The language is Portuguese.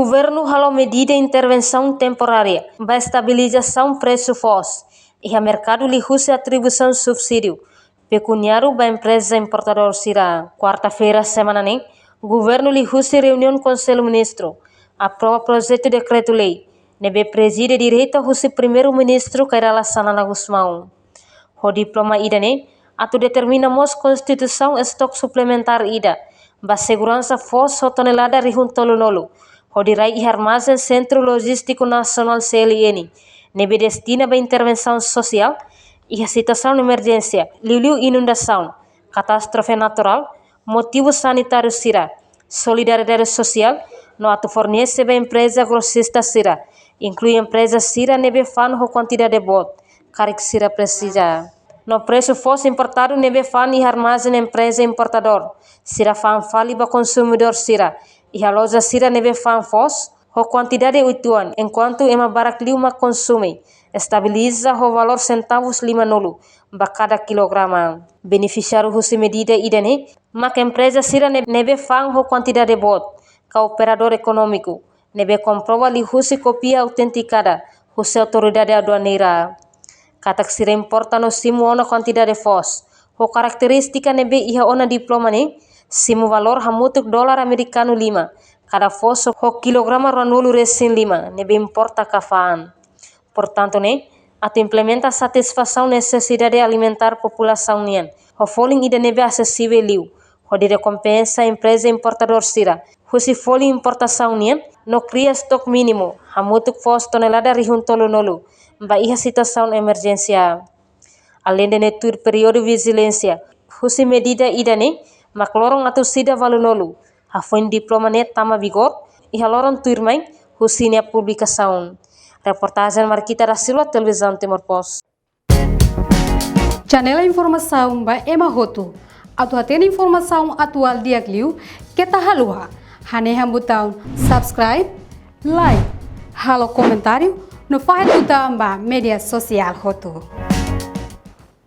governo halou medida de intervenção temporária para estabilização preço-FOS e a mercado lihuse atribuição subsídio pecuniário para empresa importador sira. Quarta-feira, semana nem, o governo lihuse reunião Conselho Ministro, aprova projeto de decreto-lei, nebe preside direito husi primeiro-ministro Kairala Sanana Gusmão. O diploma ida ne, atu determinamos Constituição estok suplementar ida, ba segurança FOS o tonelada rihun tolunolu, o dirai e armazém Centro Logístico Nacional CLN, nebe destina ba intervenção social e a situação de emergência, liu inundação, catástrofe natural, motivo sanitário sira, solidariedade social, no atu fornece ba empresa grossista sira, inclui empresa sira nebe fan ho quantidade de bot, carik sira precisa. No preço FOS importado nebe fan e armazém empresa importador, sira fan fali ba consumidor sira, e a loja sira nebe fan FOS, ho quantidade uituan, enquanto ema barak liuma consume, estabiliza o valor centavos 5 ba cada kilograma. Beneficiário husi medida idane, mak empresa sira nebe fan ho quantidade de bot, ka operador econômico, nebe comprova li husi copia autenticada, husi autoridade aduaneira. Katak sira importa no simu ona quantidade de FOS, ho característica nebe iha ona diploma ne, simu valor hamutuk dolar americano 5, cada FOS ho kilograma ranulu resin 5, nebe importa kafaan. Portanto ne, atu implementa satisfação necessidade alimentar população nian, ho foling ida nebe acessível liu, ho de recompensa empresa importador sira, husi foling importação nian, no cria stok mínimo, hamutuk FOS tonelada rihun tolunolu, ba iha situação emergência. Além de netur período vigilância, husi medida ida ne, mak lorong atu sida valunolu, ha foi diploma net tama vigor, e ha lorong turmai, husi ne publicação. Reportagem Marquita da Silva, Televisão Timor Post. Janela informação ba Emma Hotu. Atu atena informação atual diak liu, kita halua. Haneha botão subscribe, like, halo comentário, no faz botão ba media social Hotu.